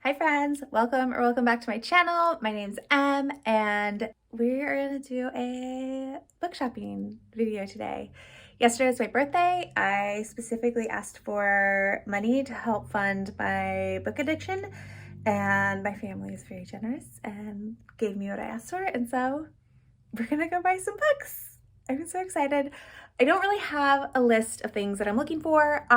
Hi friends, welcome back to my channel. My name's Em and we're gonna do a book shopping video today. Yesterday was my birthday. I specifically asked for money to help fund my book addiction, and my family is very generous and gave me what I asked for, and so we're gonna go buy some books. I'm so excited. I don't really have a list of things that I'm looking for.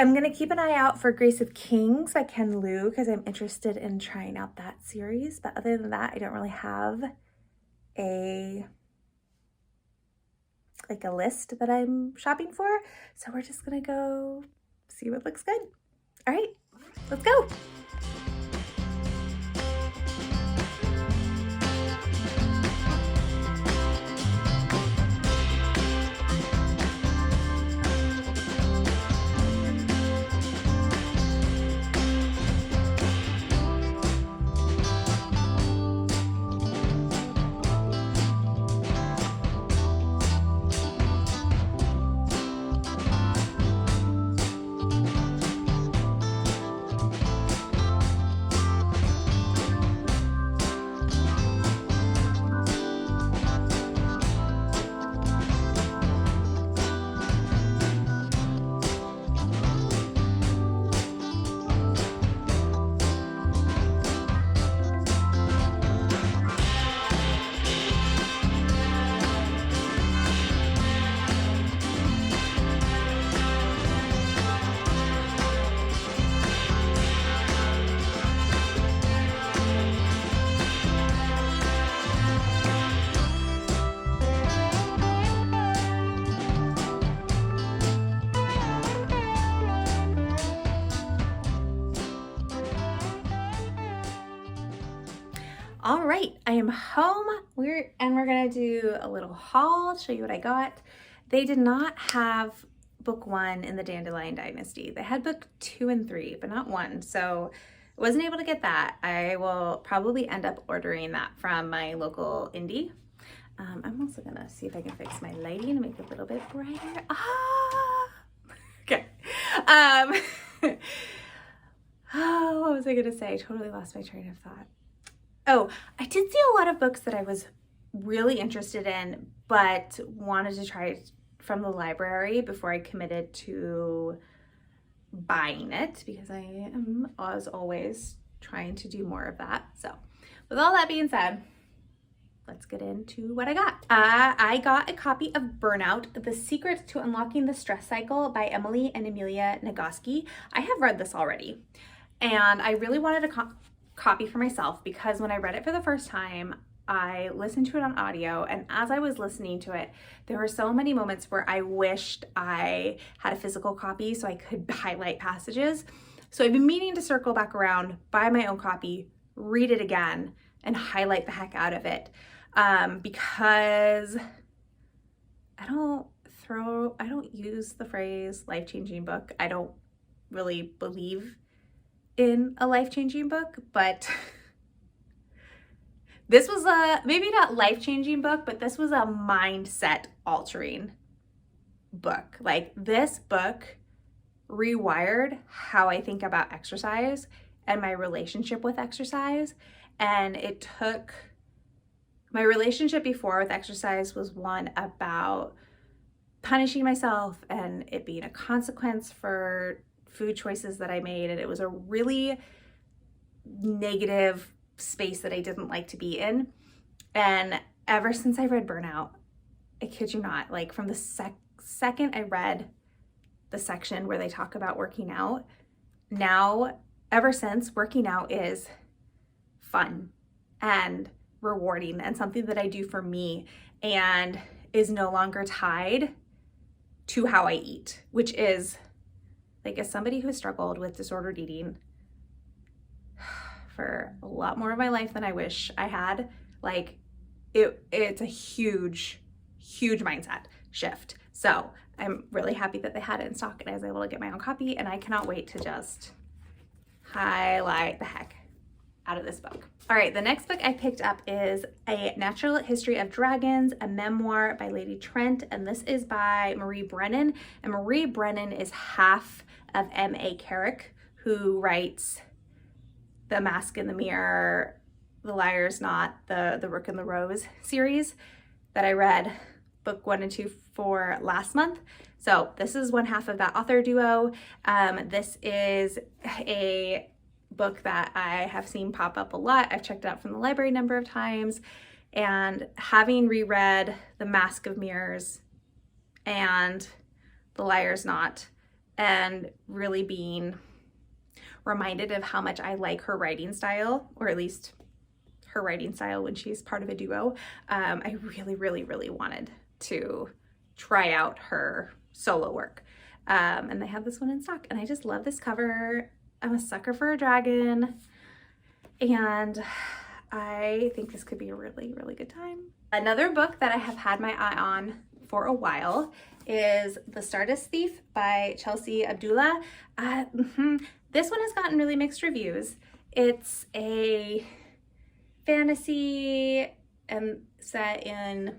I'm gonna keep an eye out for Grace of Kings by Ken Liu because I'm interested in trying out that series. But other than that, I don't really have a list that I'm shopping for. So we're just gonna go see what looks good. All right, let's go. All right, I am home. We're gonna do a little haul, show you what I got. They did not have book 1 in the Dandelion Dynasty. They had book 2 and 3, but not 1. So I wasn't able to get that. I will probably end up ordering that from my local indie. I'm also gonna see if I can fix my lighting and make it a little bit brighter. Okay. Oh, what was I gonna say? I totally lost my train of thought. Oh, I did see a lot of books that I was really interested in, but wanted to try it from the library before I committed to buying it, because I am, as always, trying to do more of that. So with all that being said, let's get into what I got. I got a copy of Burnout: The Secret to Unlocking the Stress Cycle by Emily and Amelia Nagoski. I have read this already, and I really wanted a copy for myself because when I read it for the first time, I listened to it on audio, and as I was listening to it, there were so many moments where I wished I had a physical copy so I could highlight passages. So I've been meaning to circle back around, buy my own copy, read it again, and highlight the heck out of it, because I don't use the phrase life-changing book. I don't really believe in a life-changing book, but this was a, maybe not life-changing book, but this was a mindset altering book. Like, this book rewired how I think about exercise and my relationship with exercise. And it took, my relationship before with exercise was one about punishing myself and it being a consequence for food choices that I made, and it was a really negative space that I didn't like to be in. And ever since I read Burnout, I kid you not, like from the second I read the section where they talk about working out, now ever since, working out is fun and rewarding and something that I do for me, and is no longer tied to how I eat, which is, like, as somebody who struggled with disordered eating for a lot more of my life than I wish I had, like, it's a huge mindset shift. So I'm really happy that they had it in stock and I was able to get my own copy, and I cannot wait to just highlight the heck out of this book. All right, the next book I picked up is A Natural History of Dragons, a memoir by Lady Trent, and this is by Marie Brennan. And Marie Brennan is half of M.A. Carrick, who writes The Mask in the Mirror, The Liar's Knot, the Rook and the Rose series that I read book 1 and 2 for last month. So this is one half of that author duo. This is a book that I have seen pop up a lot. I've checked it out from the library a number of times, and having reread The Mask of Mirrors and The Liar's Knot, and really being reminded of how much I like her writing style, or at least her writing style when she's part of a duo, I really, really, really wanted to try out her solo work. And they have this one in stock, and I just love this cover. I'm a sucker for a dragon, and I think this could be a really, really good time. Another book that I have had my eye on for a while is The Stardust Thief by Chelsea Abdullah. This one has gotten really mixed reviews. It's a fantasy and set in,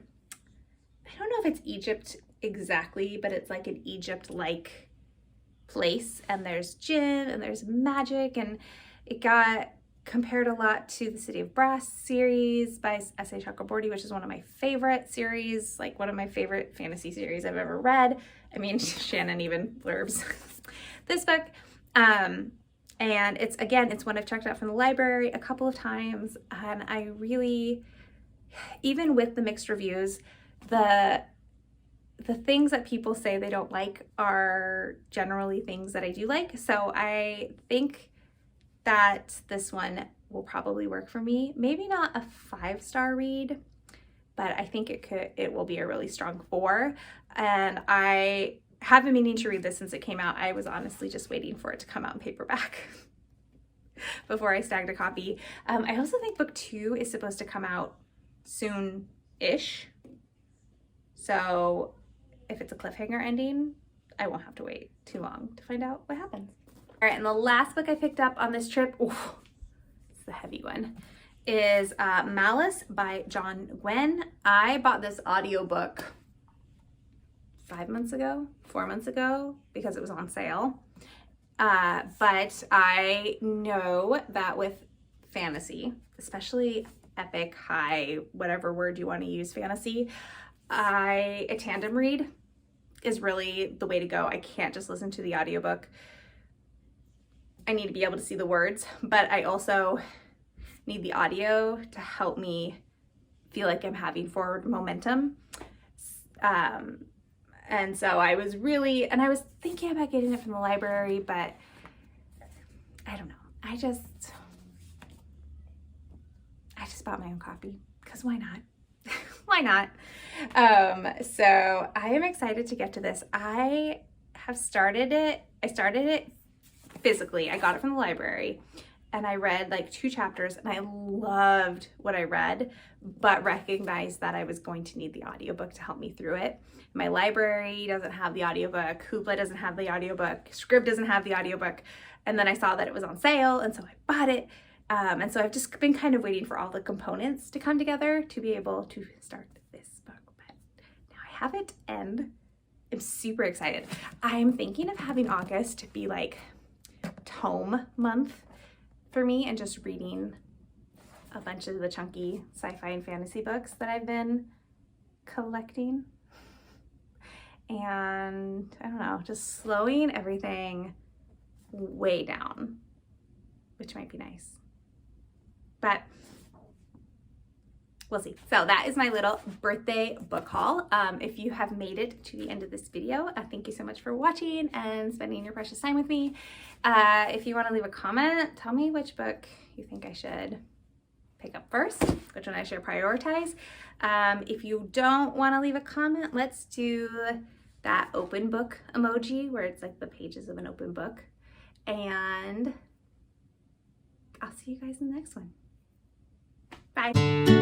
I don't know if it's Egypt exactly, but it's like an Egypt-like place, and there's djinn and there's magic, and it got compared a lot to the City of Brass series by S.A. Chakraborty, which is one of my favorite series, like one of my favorite fantasy series I've ever read. I mean, Shannon even blurbs this book. And it's one I've checked out from the library a couple of times, and I really, even with the mixed reviews, the things that people say they don't like are generally things that I do like. So I think that this one will probably work for me. Maybe not a 5-star read, but I think it will be a really strong 4. And I have been meaning to read this since it came out. I was honestly just waiting for it to come out in paperback before I snagged a copy. I also think book 2 is supposed to come out soon-ish. So if it's a cliffhanger ending, I won't have to wait too long to find out what happens. All right, and the last book I picked up on this trip, it's the heavy one, is Malice by John Gwynne. I bought this audiobook 4 months ago, because it was on sale. But I know that with fantasy, especially epic, high, whatever word you want to use, fantasy, a tandem read is really the way to go. I can't just listen to the audiobook. I need to be able to see the words, but I also need the audio to help me feel like I'm having forward momentum. And so I was thinking about getting it from the library, but I don't know. I just bought my own copy, because why not? Why not? So I am excited to get to this. I started it physically. I got it from the library, and I read like 2 chapters, and I loved what I read, but recognized that I was going to need the audiobook to help me through it. My library doesn't have the audiobook. Hoopla doesn't have the audiobook. Scribd doesn't have the audiobook. And then I saw that it was on sale, and so I bought it. And so I've just been kind of waiting for all the components to come together to be able to start this book. But now I have it, and I'm super excited. I'm thinking of having August be like tome month for me, and just reading a bunch of the chunky sci-fi and fantasy books that I've been collecting. And I don't know, just slowing everything way down, which might be nice. But we'll see. So that is my little birthday book haul. If you have made it to the end of this video, thank you so much for watching and spending your precious time with me. If you want to leave a comment, tell me which book you think I should pick up first, which one I should prioritize. If you don't want to leave a comment, let's do that open book emoji where it's like the pages of an open book. And I'll see you guys in the next one. Bye.